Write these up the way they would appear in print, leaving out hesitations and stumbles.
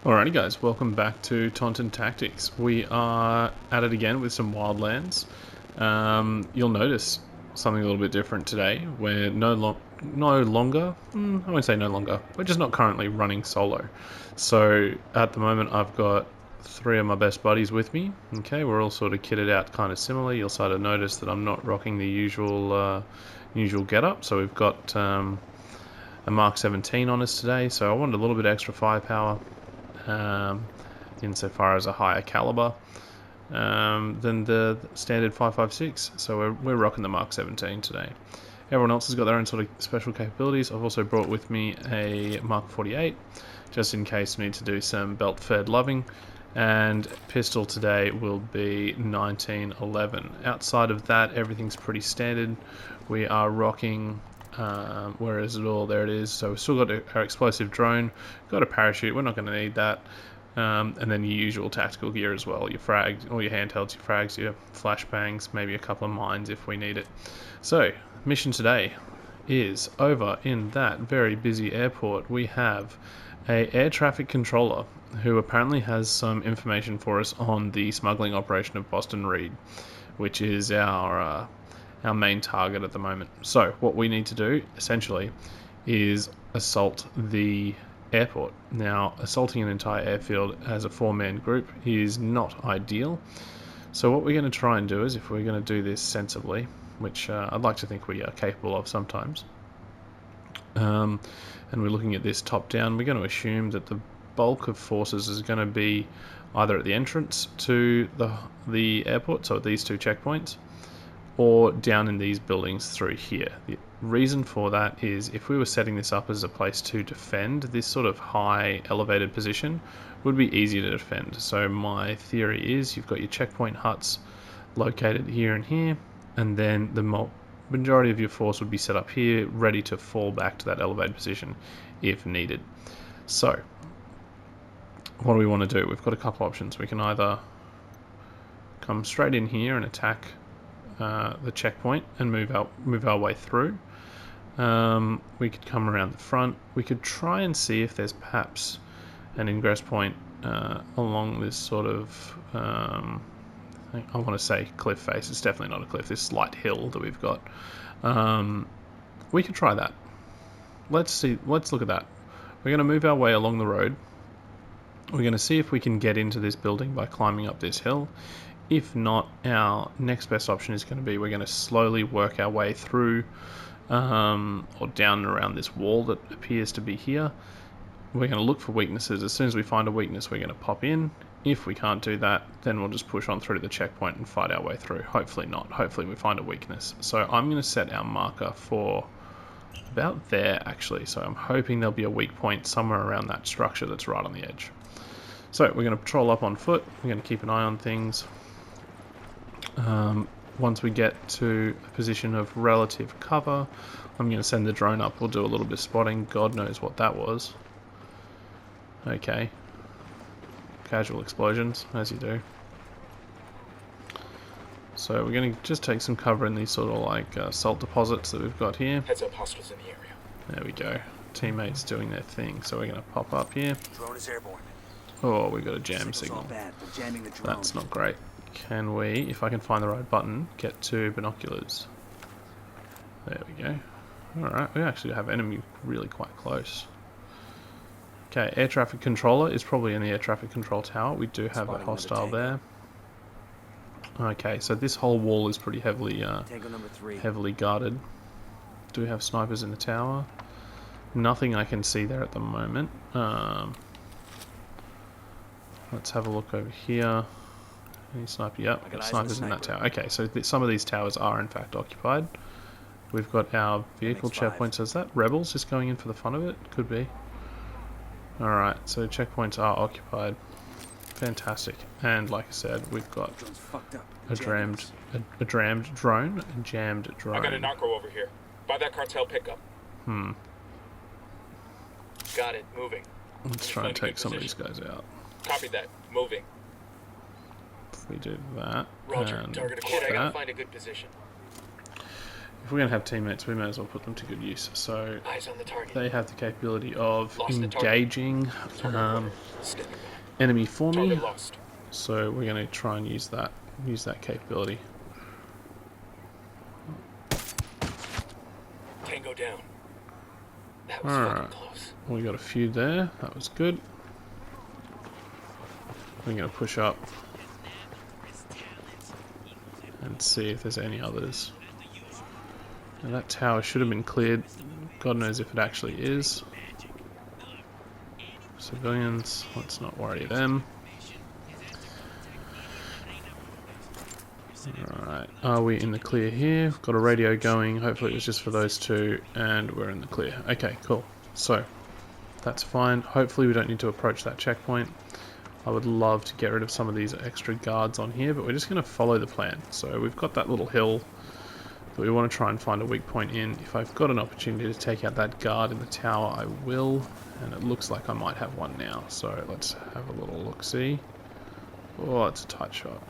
Alrighty guys, welcome back to Taunton Tactics. We are at it again with some Wildlands. You'll notice something a little bit different today. We're no longer, I won't say no longer, we're just not currently running solo. So at the moment I've got three of my best buddies with me. Okay, we're all sort of kitted out kind of similar. You'll sort of notice that I'm not rocking the usual getup. So we've got a Mark 17 on us today, so I wanted a little bit extra firepower. Insofar as a higher caliber than the standard 5.56, so we're rocking the Mark 17 today. Everyone else has got their own sort of special capabilities. I've also brought with me a Mark 48 just in case we need to do some belt-fed loving, and pistol today will be 1911. Outside of that, everything's pretty standard. We are rocking where is it all? There it is. So we've still got our explosive drone, got a parachute, we're not going to need that, and then your usual tactical gear as well, your frags, all your handhelds, your frags, your flashbangs, maybe a couple of mines if we need it. So mission today is over in that very busy airport. We have a air traffic controller who apparently has some information for us on the smuggling operation of Boston Reed, which is our main target at the moment. So what we need to do essentially is assault the airport. Now, assaulting an entire airfield as a four-man group is not ideal. So what we're going to try and do is, if we're going to do this sensibly, which I'd like to think we are capable of sometimes, and we're looking at this top down, we're going to assume that the bulk of forces is going to be either at the entrance to the airport, so at these two checkpoints, or down in these buildings through here. The reason for that is if we were setting this up as a place to defend, this sort of high elevated position would be easy to defend. So my theory is you've got your checkpoint huts located here and here, and then the majority of your force would be set up here, ready to fall back to that elevated position if needed. So what do we want to do? We've got a couple options. We can either come straight in here and attack the checkpoint and move our way through. We could come around the front. We could try and see if there's perhaps an ingress point along this sort of I want to say cliff face. It's definitely not a cliff. This slight hill that we've got. We could try that. Let's look at that. We're going to move our way along the road. We're going to see if we can get into this building by climbing up this hill. If not, our next best option is going to be we're going to slowly work our way through or down and around this wall that appears to be here. We're going to look for weaknesses. As soon as we find a weakness, we're going to pop in. If we can't do that, then we'll just push on through to the checkpoint and fight our way through. Hopefully not. Hopefully we find a weakness. So I'm going to set our marker for about there, actually. So I'm hoping there'll be a weak point somewhere around that structure that's right on the edge. So we're going to patrol up on foot. We're going to keep an eye on things. Once we get to a position of relative cover, I'm going to send the drone up. We'll do a little bit of spotting. God knows what that was. Okay. Casual explosions, as you do. So we're going to just take some cover in these sort of like salt deposits that we've got here. Heads up, hostiles in the area. There we go. Teammates doing their thing. So we're going to pop up here. Drone is airborne. Oh, we've got a jam signal. That's not great. Can we, if I can find the right button, get to binoculars? There we go. Alright, we actually have enemy really quite close. Okay, air traffic controller is probably in the air traffic control tower. We do have a hostile there. Okay, so this whole wall is pretty heavily guarded. Do we have snipers in the tower? Nothing I can see there at the moment. Let's have a look over here. Any sniper? Yep, got snipers in that tower. Okay, so some of these towers are in fact occupied. We've got our vehicle checkpoints. Is that rebels just going in for the fun of it? Could be. Alright, so checkpoints are occupied. Fantastic. And like I said, we've got a jammed drone. I got a narco over here. By that cartel pickup. Got it. Moving. Let's try and take some of these guys out. Copy that. Moving. If we do that. Roger. Target acquired. I gotta find a good position. if we're going to have teammates, we may as well put them to good use. So Eyes on the target. they have the capability of Lost the target. engaging enemy for me. Target lost. So we're going to try and use that capability. Tango down. That was Alright, fucking close. we got a few there. That was good. We're going to push up and see if there's any others. Now that tower should have been cleared. God knows if it actually is. Civilians, let's not worry them. Alright, are we in the clear here? We've got a radio going. Hopefully it was just for those two, and we're in the clear. Okay, cool. So, that's fine. Hopefully we don't need to approach that checkpoint. I would love to get rid of some of these extra guards on here, but we're just going to follow the plan. So we've got that little hill that we want to try and find a weak point in. If I've got an opportunity to take out that guard in the tower, I will. And it looks like I might have one now. So let's have a little look-see. Oh, it's a tight shot.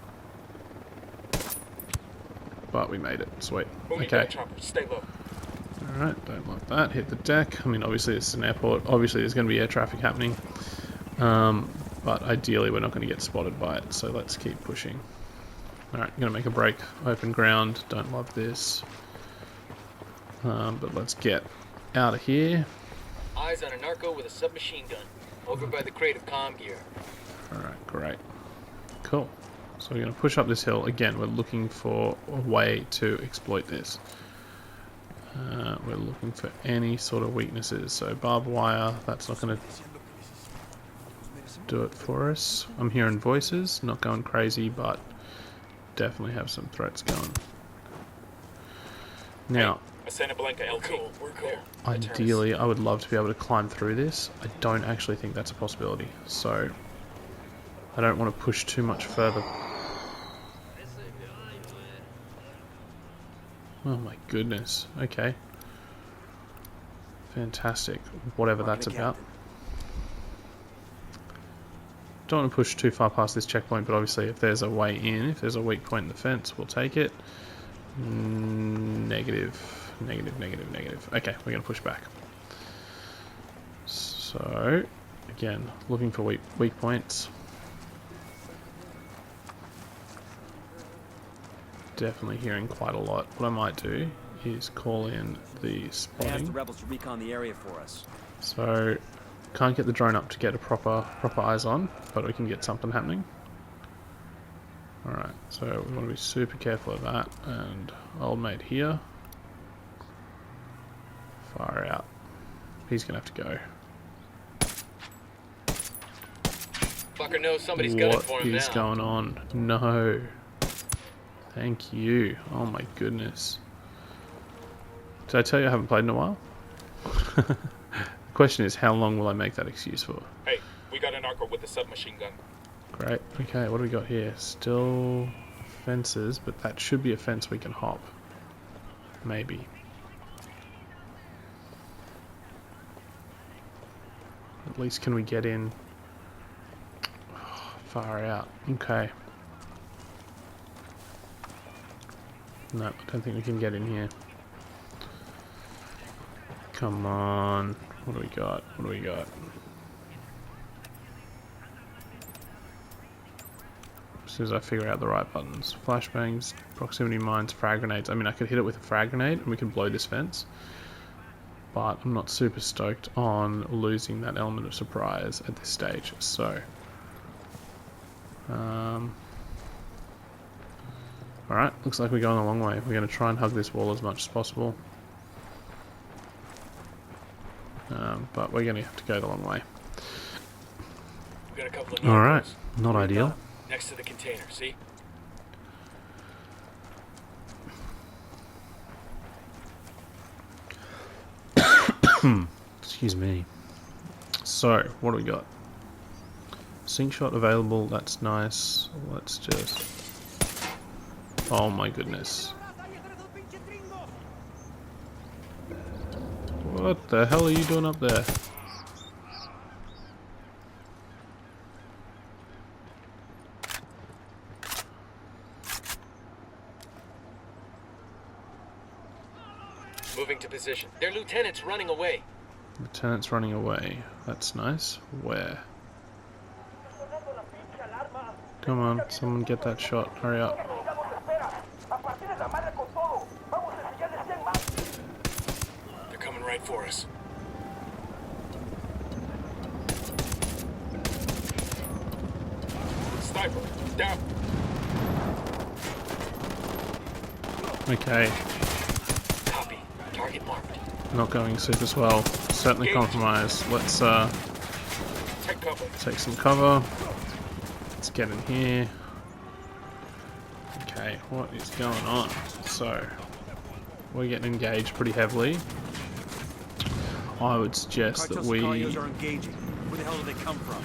But we made it. Sweet. Okay. Stay low. Alright, don't like that. Hit the deck. I mean, obviously this is an airport. Obviously there's going to be air traffic happening. But ideally we're not going to get spotted by it. So let's keep pushing. Alright, I'm going to make a break. Open ground. Don't love this. But let's get out of here. Eyes on a narco with a submachine gun. Over by the crate of comm gear. Alright, great. Cool. So we're going to push up this hill. Again, we're looking for a way to exploit this. We're looking for any sort of weaknesses. So barbed wire, that's not going to do it for us. I'm hearing voices, not going crazy, but definitely have some threats going. Now, Santa Blanca LT. Cool, we're cool. ideally, I would love to be able to climb through this. I don't actually think that's a possibility. So I don't want to push too much further. Oh my goodness. Okay. Fantastic. Whatever that's about. Don't want to push too far past this checkpoint, but obviously if there's a way in, if there's a weak point in the fence, we'll take it. Negative. Negative, negative, negative. Okay, we're going to push back. So, again, looking for weak points. Definitely hearing quite a lot. What I might do is call in the spotting. Ask the rebels to recon the area for us. So, can't get the drone up to get a proper eyes on, but we can get something happening. Alright, so we want to be super careful of that. And old mate here. Far out. He's gonna have to go. Fucker knows somebody's gunning for him now. What is going on? No. Thank you. Oh my goodness. Did I tell you I haven't played in a while? The question is, how long will I make that excuse for? Hey, we got a narco with a submachine gun. Great. Okay, what do we got here? Still fences, but that should be a fence we can hop. Maybe. At least can we get in? Oh, far out. Okay. No, I don't think we can get in here. Come on. What do we got? What do we got? As soon as I figure out the right buttons. Flashbangs, proximity mines, frag grenades. I mean, I could hit it with a frag grenade and we can blow this fence. But I'm not super stoked on losing that element of surprise at this stage. So, alright, looks like we're going a long way. We're going to try and hug this wall as much as possible. But we're going to have to go the long way. We got a couple of Alright, narcos. not ideal. Next to the container, see? Excuse me. So, what do we got? Sync shot available, that's nice. Let's just... Oh my goodness. What the hell are you doing up there? Moving to position. Their lieutenant's running away. Lieutenant's running away. That's nice. Where? Come on, someone get that shot. Hurry up. They're coming right for us. Sniper, down. Okay, Copy. Target marked. not going super swell. Certainly compromised. Let's Take cover. take some cover. Let's get in here. Okay, what is going on? So, we're getting engaged pretty heavily. I would suggest that we Are engaging. Where the hell do they come from?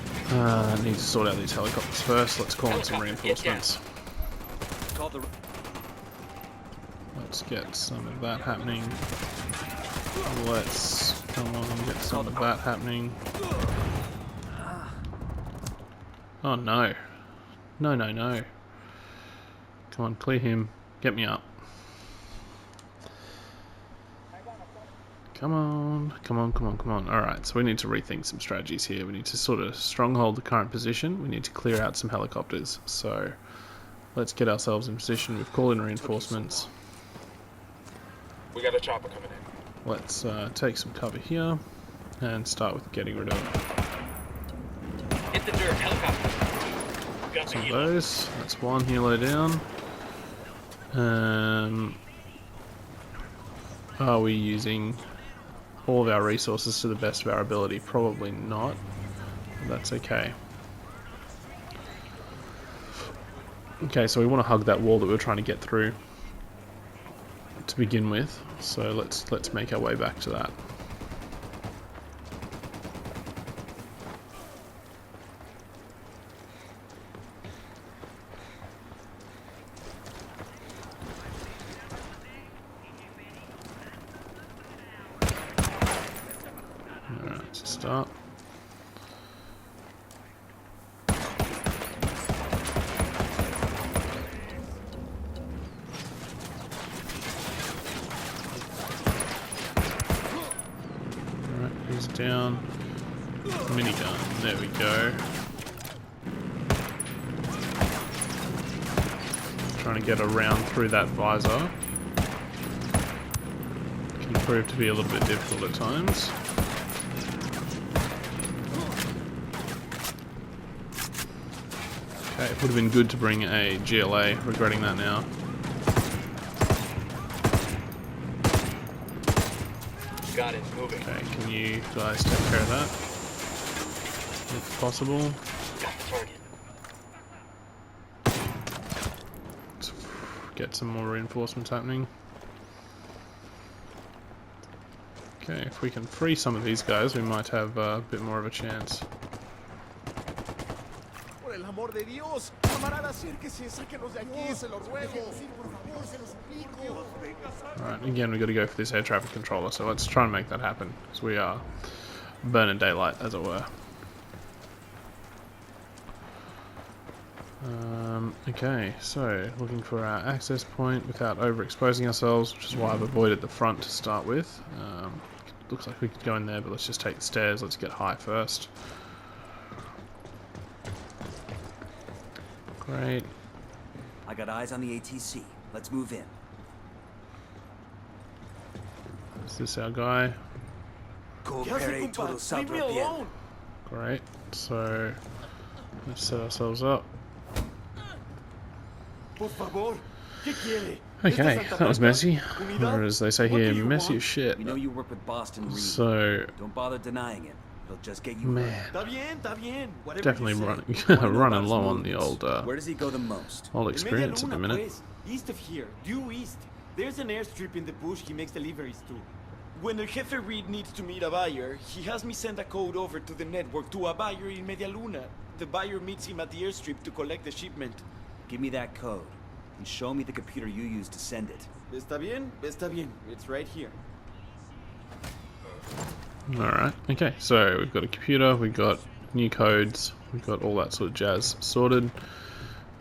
need to sort out these helicopters first. Let's call in some reinforcements. Call the Let's get some of that happening. Let's come on and get some of that happening. Oh no. No, no, no. Come on, clear him. Get me up. Come on, come on, come on, come on. Alright, so we need to rethink some strategies here. We need to sort of stronghold the current position. We need to clear out some helicopters. So, let's get ourselves in position. We've called in reinforcements. We got a chopper coming in. Let's take some cover here and start with getting rid of Hit the dirt. Helicopter. Got the some of helo. those. That's one helo down. Are we using all of our resources to the best of our ability? Probably not. That's okay. Okay, so we want to hug that wall that we were trying to get through to begin with. So let's make our way back to that. Alright, to start. Alright, he's down. Minigun, there we go. Trying to get around through that visor. Can prove to be a little bit difficult at times. Okay, it would have been good to bring a GLA, regretting that now. Got it. Moving. Okay, can you guys take care of that? If possible. Got the target. Let's get some more reinforcements happening. Okay, if we can free some of these guys, we might have a bit more of a chance. Por el amor de Dios, camarada, acérquese, sáquenos de aquí, se lo ruego. Por favor, se lo suplico. Alright, again, we've got to go for this air traffic controller, so let's try and make that happen, because we are burning daylight, as it were. Okay, so looking for our access point without overexposing ourselves, which is why I've avoided the front to start with. Looks like we could go in there, but let's just take the stairs. Let's get high first. Great. I got eyes on the ATC. Let's move in. Is this our guy? Coopere, todo saldrá bien. Great. So let's set ourselves up. Por favor, ¿qué quiere? Okay, that was messy. Or as they say here, messy as shit. We know you work with Boston Reed. So, Don't bother denying it. It'll just get you. man, Está bien. Whatever definitely you say. running low on the old Where does he go the most? old In Media experience at the Luna, minute. pues, east of here, due east. There's an airstrip in the bush he makes deliveries to. When El Jefe Reed needs to meet a buyer, he has me send a code over to the network to a buyer in Media Luna. The buyer meets him at the airstrip to collect the shipment. Give me that code and show me the computer you used to send it. Está bien? Está bien. It's right here. Alright, okay, so we've got a computer, we've got new codes, we've got all that sort of jazz sorted.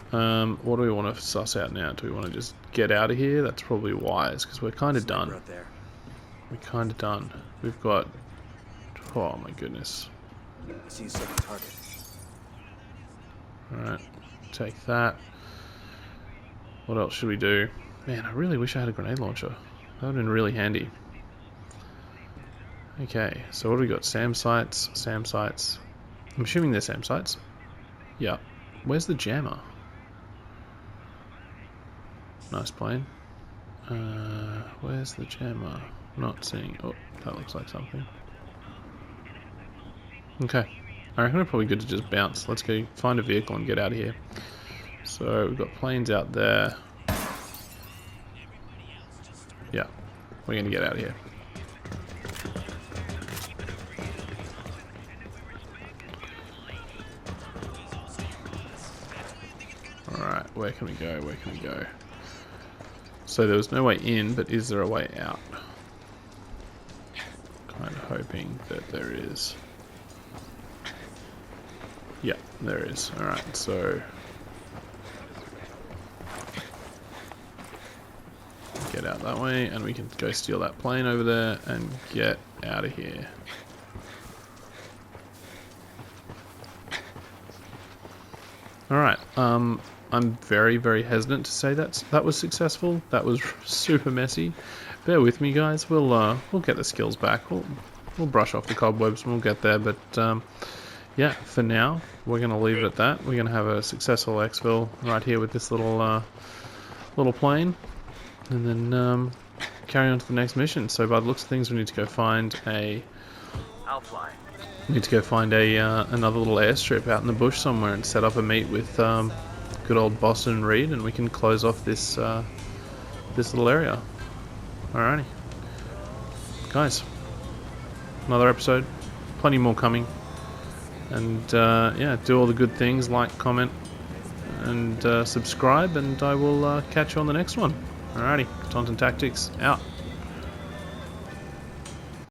What do we want to suss out now? Do we want to just get out of here? That's probably wise, because we're kind of Sniper done. out there. we're kind of done. We've got... Oh my goodness. I see a second target. Alright, take that. What else should we do? Man, I really wish I had a grenade launcher. That would have been really handy. Okay, so what do we got? SAM sites, SAM sites. I'm assuming they're SAM sites. Yeah. Where's the jammer? Nice plane. Where's the jammer? Not seeing... Oh, that looks like something. Okay. I reckon we're probably good to just bounce. Let's go find a vehicle and get out of here. So, we've got planes out there. Yeah. We're going to get out of here. Alright, where can we go? Where can we go? So there was no way in, but is there a way out? Kind of hoping that there is. Yeah, there is. Alright, so... Get out that way, and we can go steal that plane over there and get out of here. Alright, I'm very, very hesitant to say that was successful. That was super messy. Bear with me, guys. We'll get the skills back. We'll brush off the cobwebs and we'll get there. But yeah, for now, we're gonna leave it at that. We're gonna have a successful exfil right here with this little plane, and then carry on to the next mission. So by the looks of things, we need to go find a. I'll fly. Need to go find a another little airstrip out in the bush somewhere and set up a meet with good old Boston and Reed, and we can close off this this little area. Alrighty, guys, another episode, plenty more coming, and yeah, do all the good things, like, comment, and subscribe, and I will catch you on the next one. Alrighty, Taunton Tactics out.